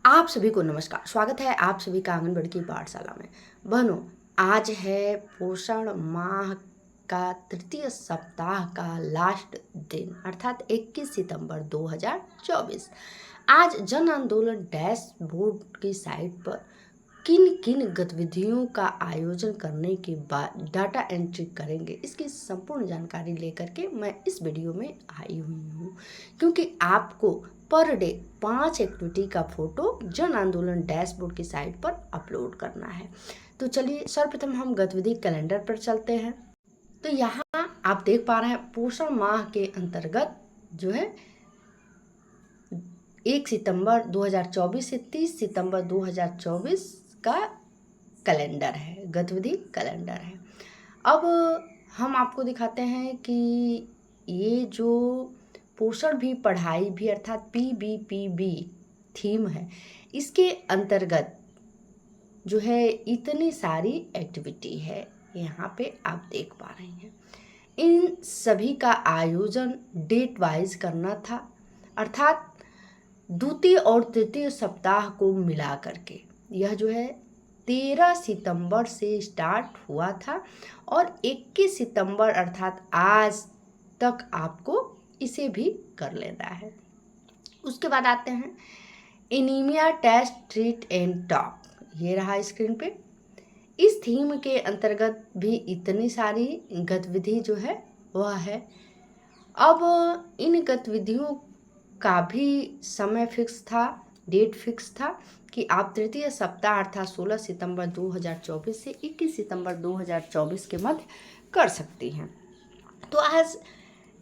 आप सभी को नमस्कार। स्वागत है आप सभी का आंगनबाड़ी की पाठशाला में। बहनों, आज है पोषण माह का तृतीय सप्ताह का लास्ट दिन अर्थात 21 सितंबर 2024। आज जन आंदोलन डैशबोर्ड की साइट पर किन किन गतिविधियों का आयोजन करने के बाद डाटा एंट्री करेंगे, इसकी संपूर्ण जानकारी लेकर के मैं इस वीडियो में आई हुई हूँ, क्योंकि आपको पर डे 5 एक्टिविटी का फोटो जन आंदोलन डैशबोर्ड की साइट पर अपलोड करना है। तो चलिए सर्वप्रथम हम गतिविधि कैलेंडर पर चलते हैं। तो यहाँ आप देख पा रहे हैं पोषण माह के अंतर्गत जो है 1 सितंबर 2024 से 30 सितंबर 2024 का कैलेंडर है, गतिविधि कैलेंडर है। अब हम आपको दिखाते हैं कि ये जो पोषण भी पढ़ाई भी अर्थात PBPB थीम है, इसके अंतर्गत जो है इतनी सारी एक्टिविटी है, यहाँ पे आप देख पा रहे हैं। इन सभी का आयोजन डेट वाइज करना था, अर्थात द्वितीय और तृतीय सप्ताह को मिला करके। यह जो है 13 सितंबर से स्टार्ट हुआ था और 21 सितंबर अर्थात आज तक आपको इसे भी कर लेना है। उसके बाद आते हैं anaemia test treat and talk, ये रहा स्क्रीन पे। इस थीम के अंतर्गत भी इतनी सारी गतिविधि जो है वह है। अब इन गतिविधियों का भी समय फिक्स था, डेट फिक्स था कि आप तृतीय सप्ताह अर्थात 16 सितंबर 2024 से 21 सितंबर 2024 के मध्य कर सकती हैं। तो आज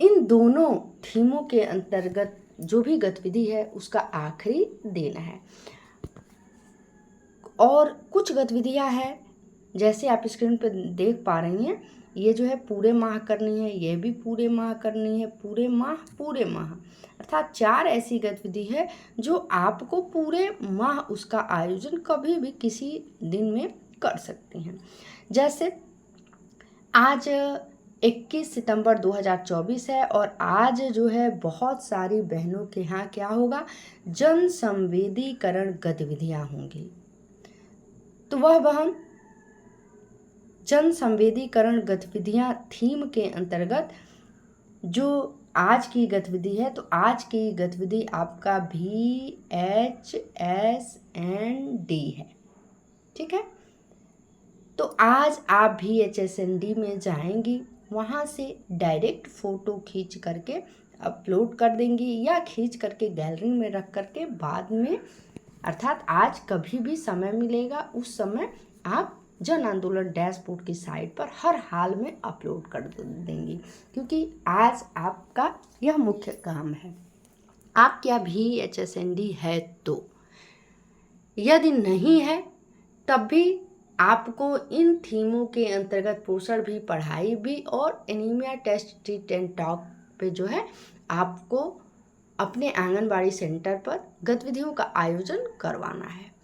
इन दोनों थीमों के अंतर्गत जो भी गतिविधि है उसका आखिरी दिन है। और कुछ गतिविधियां हैं जैसे आप स्क्रीन पर देख पा रही हैं, ये जो है पूरे माह करनी है, ये भी पूरे माह करनी है, पूरे माह अर्थात 4 ऐसी गतिविधि है जो आपको पूरे माह उसका आयोजन कभी भी किसी दिन में कर सकती हैं। जैसे आज 21 सितंबर 2024 है और आज जो है बहुत सारी बहनों के यहाँ क्या होगा, जन संवेदीकरण गतिविधियाँ होंगी। तो वह बहन जन संवेदीकरण गतिविधियाँ थीम के अंतर्गत जो आज की गतिविधि है, तो आज की गतिविधि आपका VHSND है, ठीक है। तो आज आप VHSND में जाएंगी, वहाँ से डायरेक्ट फ़ोटो खींच करके अपलोड कर देंगी या खींच करके गैलरी में रख करके बाद में अर्थात आज कभी भी समय मिलेगा उस समय आप जन आंदोलन डैशबोर्ड की साइट पर हर हाल में अपलोड कर देंगी, क्योंकि आज आपका यह मुख्य काम है। आप क्या VHSND है तो, यदि नहीं है तब भी आपको इन थीमों के अंतर्गत पोषण भी पढ़ाई भी और anaemia test treat and talk पे जो है आपको अपने आंगनबाड़ी सेंटर पर गतिविधियों का आयोजन करवाना है।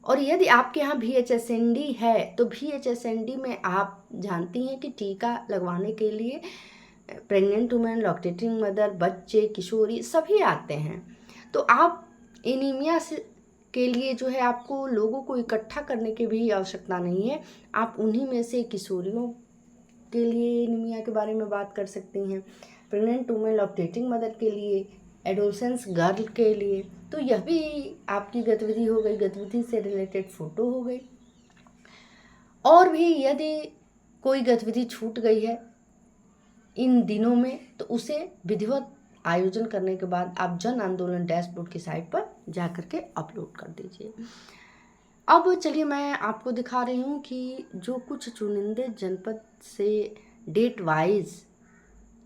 और यदि आपके यहाँ VHSND है तो VHSND में आप जानती हैं कि टीका लगवाने के लिए प्रेग्नेंट वुमेन, लैक्टेटिंग मदर, बच्चे, किशोरी सभी आते हैं। तो आप एनीमिया से के लिए जो है आपको लोगों को इकट्ठा करने की भी आवश्यकता नहीं है। आप उन्हीं में से किशोरियों के लिए एनीमिया के बारे में बात कर सकती हैं, प्रेग्नेंट वुमेन, लैक्टेटिंग मदर के लिए, एडोलेसेंस गर्ल के लिए। तो यह भी आपकी गतिविधि हो गई, गतिविधि से रिलेटेड फ़ोटो हो गई। और भी यदि कोई गतिविधि छूट गई है इन दिनों में तो उसे विधिवत आयोजन करने के बाद आप जन आंदोलन डैशबोर्ड की साइट पर जा कर के अपलोड कर दीजिए। अब चलिए मैं आपको दिखा रही हूँ कि जो कुछ चुनिंदे जनपद से डेट वाइज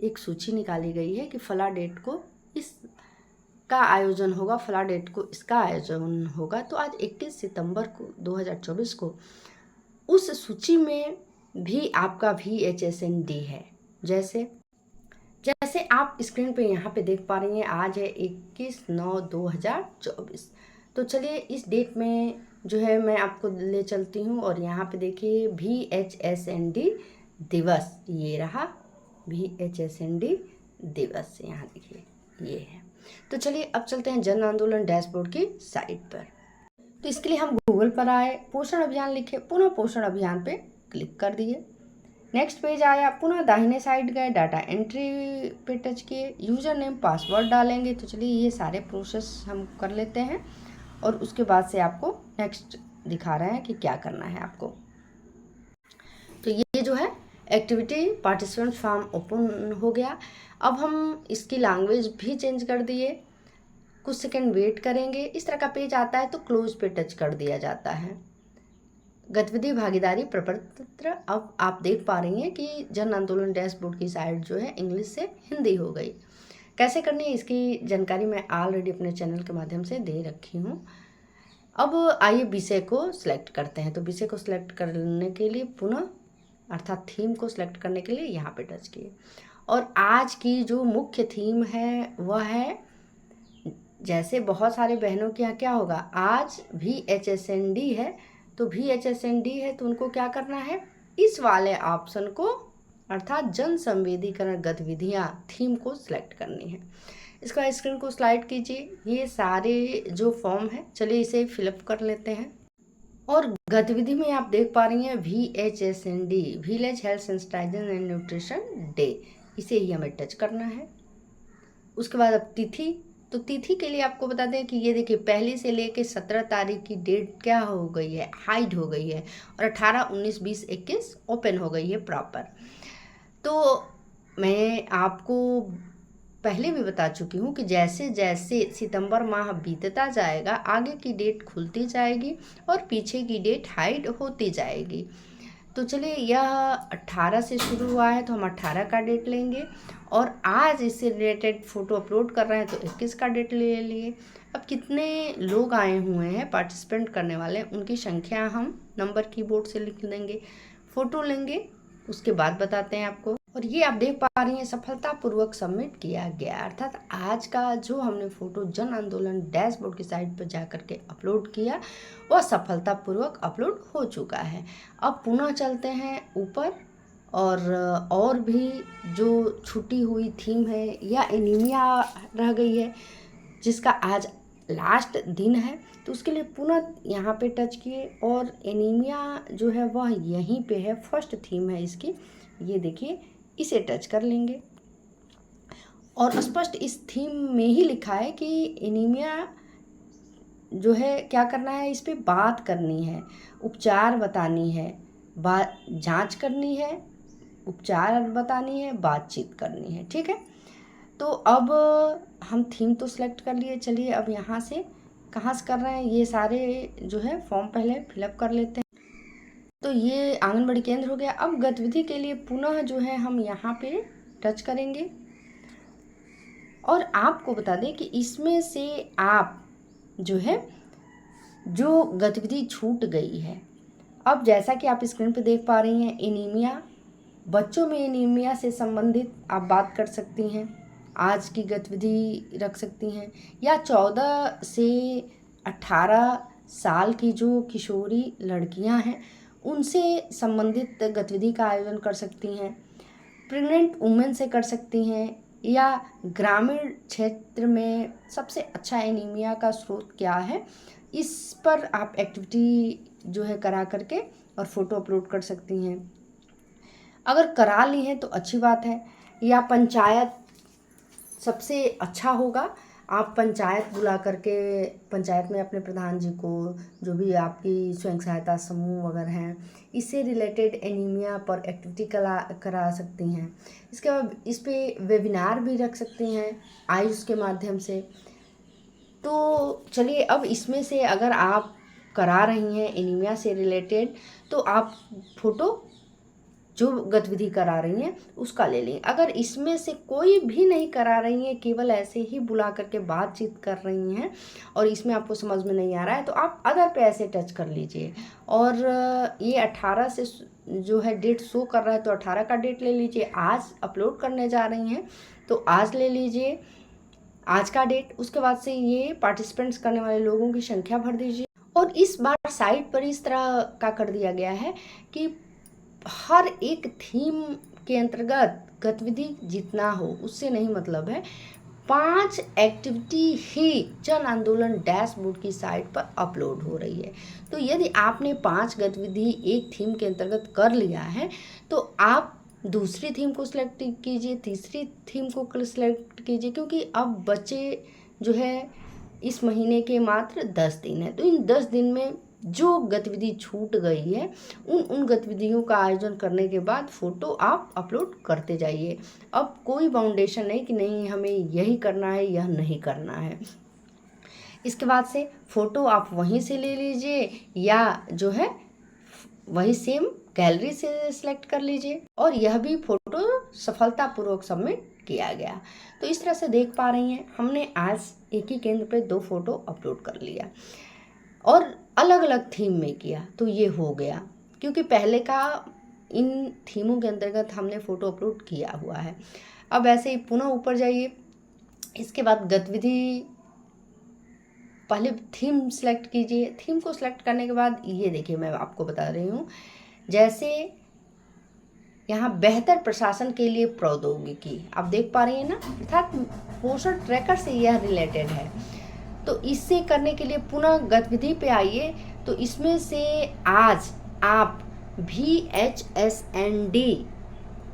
एक सूची निकाली गई है कि फला डेट को इसका आयोजन होगा, फला डेट को इसका आयोजन होगा। तो आज 21 सितंबर को 2024 को उस सूची में भी आपका VHSND है। जैसे आप स्क्रीन पे यहाँ पे देख पा रही हैं, आज है 21/9/2024। तो चलिए इस डेट में जो है मैं आपको ले चलती हूँ और यहाँ पे देखिए VHSND दिवस, ये रहा VHSND दिवस, यहाँ देखिए ये है। तो चलिए अब चलते हैं जन आंदोलन डैशबोर्ड की साइट पर। तो इसके लिए हम गूगल पर आए, पोषण अभियान लिखे, पुनः पोषण अभियान पे क्लिक कर दिए। नेक्स्ट पेज आया, पुनः दाहिने साइड गए, डाटा एंट्री पे टच किए, यूज़र नेम पासवर्ड डालेंगे। तो चलिए ये सारे प्रोसेस हम कर लेते हैं और उसके बाद से आपको नेक्स्ट दिखा रहे हैं कि क्या करना है आपको। तो ये जो है एक्टिविटी पार्टिसिपेंट फॉर्म ओपन हो गया। अब हम इसकी लैंग्वेज भी चेंज कर दिए। कुछ सेकंड वेट करेंगे, इस तरह का पेज आता है तो क्लोज पे टच कर दिया जाता है। गतिविधि भागीदारी प्रपत्र, अब आप देख पा रही हैं कि जन आंदोलन डैशबोर्ड की साइड जो है इंग्लिश से हिंदी हो गई। कैसे करनी है इसकी जानकारी मैं ऑलरेडी अपने चैनल के माध्यम से दे रखी हूँ। अब आइए विषय को सिलेक्ट करते हैं। तो विषय को सिलेक्ट करने के लिए पुनः अर्थात थीम को सिलेक्ट करने के लिए यहाँ पे टच किए और आज की जो मुख्य थीम है वह है, जैसे बहुत सारे बहनों के यहाँ क्या होगा, आज VHSND है तो VHSND है तो उनको क्या करना है, इस वाले ऑप्शन को अर्थात जन संवेदीकरण गतिविधियाँ थीम को सिलेक्ट करनी है। इसका स्क्रीन को स्लाइड कीजिए। ये सारे जो फॉर्म है चलिए इसे फिलअप कर लेते हैं। और गतिविधि में आप देख पा रही हैं VHSND, village health sensitisation and nutrition day, इसे ही हमें टच करना है। उसके बाद अब तिथि, तो तिथि के लिए आपको बता दें कि ये देखिए 1 से लेके 17 तारीख की डेट क्या हो गई है, हाइड हो गई है और 18, 19, 20, 21 ओपन हो गई है प्रॉपर। तो मैं आपको पहले भी बता चुकी हूँ कि जैसे जैसे सितंबर माह बीतता जाएगा आगे की डेट खुलती जाएगी और पीछे की डेट हाइड होती जाएगी। तो चलिए यह 18 से शुरू हुआ है तो हम 18 का डेट लेंगे और आज इससे रिलेटेड फ़ोटो अपलोड कर रहे हैं तो 21 का डेट ले लिए। अब कितने लोग आए हुए हैं पार्टिसिपेंट करने वाले, उनकी संख्या हम नंबर कीबोर्ड से लिख लेंगे, फ़ोटो लेंगे, उसके बाद बताते हैं आपको। और ये आप देख पा रही हैं सफलतापूर्वक सबमिट किया गया, अर्थात आज का जो हमने फ़ोटो जन आंदोलन डैशबोर्ड की साइट पर जा कर के अपलोड किया वह सफलतापूर्वक अपलोड हो चुका है। अब पुनः चलते हैं ऊपर और भी जो छूटी हुई थीम है या एनीमिया रह गई है जिसका आज लास्ट दिन है तो उसके लिए पुनः यहाँ पे टच किए और एनीमिया जो है वह यहीं पे है, फर्स्ट थीम है इसकी, ये देखिए इसे टच कर लेंगे और स्पष्ट इस थीम में ही लिखा है कि एनीमिया जो है क्या करना है, इस पे बात करनी है, उपचार बतानी है, जांच करनी है, उपचार बतानी है, बातचीत करनी है। ठीक है, तो अब हम थीम तो सिलेक्ट कर लिए। चलिए अब यहाँ से कहाँ से कर रहे हैं, ये सारे जो है फॉर्म पहले फिलअप कर लेते हैं। तो ये आंगनबाड़ी केंद्र हो गया। अब गतिविधि के लिए पुनः जो है हम यहाँ पे टच करेंगे और आपको बता दें कि इसमें से आप जो है जो गतिविधि छूट गई है, अब जैसा कि आप स्क्रीन पे देख पा रही हैं एनीमिया, बच्चों में एनीमिया से संबंधित आप बात कर सकती हैं, आज की गतिविधि रख सकती हैं, या 14 से 18 साल की जो किशोरी लड़कियां हैं उनसे संबंधित गतिविधि का आयोजन कर सकती हैं, प्रेग्नेंट वुमेन से कर सकती हैं, या ग्रामीण क्षेत्र में सबसे अच्छा एनीमिया का स्रोत क्या है, इस पर आप एक्टिविटी जो है करा करके और फ़ोटो अपलोड कर सकती हैं। अगर करा ली हैं तो अच्छी बात है, या पंचायत सबसे अच्छा होगा, आप पंचायत बुला करके पंचायत में अपने प्रधान जी को, जो भी आपकी स्वयं सहायता समूह वगैरह हैं, इससे रिलेटेड एनीमिया पर एक्टिविटी करा सकती हैं। इसके बाद इस पे वेबिनार भी रख सकती हैं आयुष के माध्यम से। तो चलिए अब इसमें से अगर आप करा रही हैं एनीमिया से रिलेटेड तो आप फ़ोटो जो गतिविधि करा रही हैं उसका ले लें। अगर इसमें से कोई भी नहीं करा रही हैं, केवल ऐसे ही बुला करके बातचीत कर रही हैं और इसमें आपको समझ में नहीं आ रहा है, तो आप अदर पे ऐसे टच कर लीजिए और ये 18 से जो है डेट शो कर रहा है तो 18 का डेट ले लीजिए। आज अपलोड करने जा रही हैं तो आज ले लीजिए, आज का डेट। उसके बाद से ये पार्टिसिपेंट्स करने वाले लोगों की संख्या भर दीजिए। और इस बार साइट पर इस तरह का कर दिया गया है कि हर एक थीम के अंतर्गत गतिविधि जितना हो उससे नहीं मतलब है, 5 एक्टिविटी ही जन आंदोलन डैशबोर्ड की साइट पर अपलोड हो रही है। तो यदि आपने 5 गतिविधि एक थीम के अंतर्गत कर लिया है तो आप दूसरी थीम को सिलेक्ट कीजिए, तीसरी थीम को सिलेक्ट कीजिए, क्योंकि अब बचे जो है इस महीने के मात्र 10 दिन है। तो इन 10 दिन में जो गतिविधि छूट गई है उन गतिविधियों का आयोजन करने के बाद फ़ोटो आप अपलोड करते जाइए। अब कोई बाउंडेशन नहीं कि नहीं हमें यही करना है, यह नहीं करना है। इसके बाद से फ़ोटो आप वहीं से ले लीजिए या जो है वही सेम गैलरी से सिलेक्ट कर लीजिए, और यह भी फ़ोटो सफलतापूर्वक सबमिट किया गया। तो इस तरह से देख पा रही हैं हमने आज एक ही केंद्र पे 2 फ़ोटो अपलोड कर लिया और अलग अलग थीम में किया, तो ये हो गया क्योंकि पहले का इन थीमों के अंतर्गत हमने फ़ोटो अपलोड किया हुआ है। अब ऐसे ही पुनः ऊपर जाइए, इसके बाद गतिविधि पहले थीम सेलेक्ट कीजिए। थीम को सिलेक्ट करने के बाद ये देखिए मैं आपको बता रही हूँ, जैसे यहाँ बेहतर प्रशासन के लिए प्रौद्योगिकी आप देख पा रही हैं ना, अर्थात पोषण ट्रैकर से यह रिलेटेड है। तो इससे करने के लिए पुनः गतिविधि पे आइए। तो इसमें से आज आप VHSND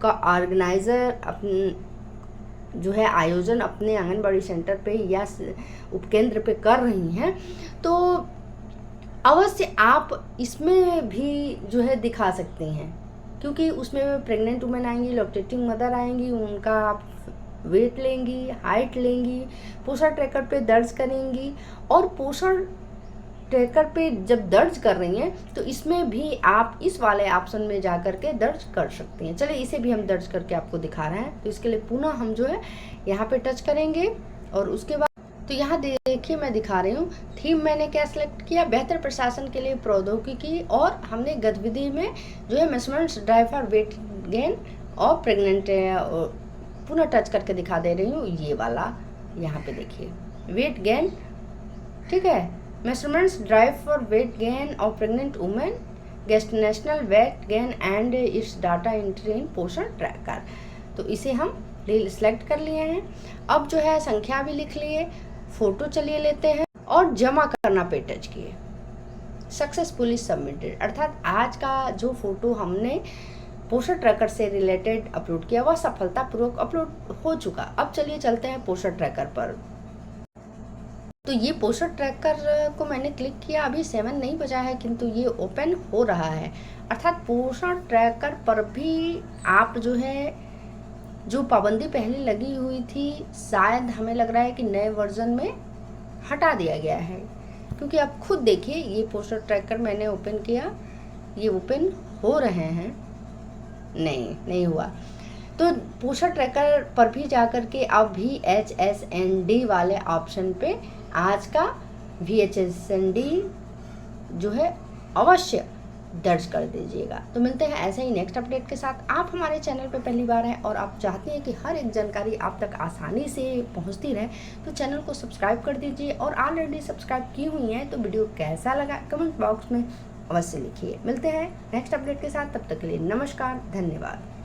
का ऑर्गेनाइज़र अपने जो है आयोजन अपने आंगनबाड़ी सेंटर पे या उपकेंद्र पे कर रही हैं, तो अवश्य आप इसमें भी जो है दिखा सकते हैं, क्योंकि उसमें प्रेग्नेंट वुमेन आएंगी, लैक्टेटिंग मदर आएंगी, उनका आप वेट लेंगी, हाइट लेंगी, पोषण ट्रैकर पे दर्ज करेंगी, और पोषण ट्रैकर पे जब दर्ज कर रही हैं तो इसमें भी आप इस वाले ऑप्शन में जा कर के दर्ज कर सकती हैं। चलिए इसे भी हम दर्ज करके आपको दिखा रहे हैं। तो इसके लिए पुनः हम जो है यहाँ पे टच करेंगे और उसके बाद तो यहाँ देखिए मैं दिखा रही हूँ थीम मैंने क्या सिलेक्ट किया, बेहतर प्रशासन के लिए प्रौद्योगिकी, और हमने गतिविधि में जो है measurements drive for weight gain और प्रेग्नेंट पुनः टच करके दिखा दे रही हूँ। ये वाला यहाँ पे देखिए वेट गेन, ठीक है, measurements drive for weight gain और pregnant women, guest national weight gain and its data entry in Poshan tracker. तो इसे हम सिलेक्ट कर लिए हैं। अब जो है संख्या भी लिख लिए, फोटो चलिए लेते हैं और जमा करना पे टच किए, सक्सेसफुली सबमिटेड, अर्थात आज का जो फोटो हमने पोषण ट्रैकर से रिलेटेड अपलोड किया वह सफलतापूर्वक अपलोड हो चुका। अब चलिए चलते हैं पोषण ट्रैकर पर। तो ये पोषण ट्रैकर को मैंने क्लिक किया, अभी 7 नहीं बजा है किंतु ये ओपन हो रहा है, अर्थात पोषण ट्रैकर पर भी आप जो है जो पाबंदी पहले लगी हुई थी शायद हमें लग रहा है कि नए वर्जन में हटा दिया गया है, क्योंकि आप खुद देखिए ये पोषण ट्रैकर मैंने ओपन किया, ये ओपन हो रहे हैं, नहीं हुआ। तो पोषण ट्रैकर पर भी जाकर के आप VHSND वाले ऑप्शन पे आज का VHSND जो है अवश्य दर्ज कर दीजिएगा। तो मिलते हैं ऐसे ही नेक्स्ट अपडेट के साथ। आप हमारे चैनल पे पहली बार हैं और आप चाहते हैं कि हर एक जानकारी आप तक आसानी से पहुंचती रहे, तो चैनल को सब्सक्राइब कर दीजिए, और ऑलरेडी सब्सक्राइब की हुई हैं तो वीडियो कैसा लगा कमेंट बॉक्स में अवश्य लिखिए। मिलते हैं नेक्स्ट अपडेट के साथ, तब तक के लिए नमस्कार, धन्यवाद।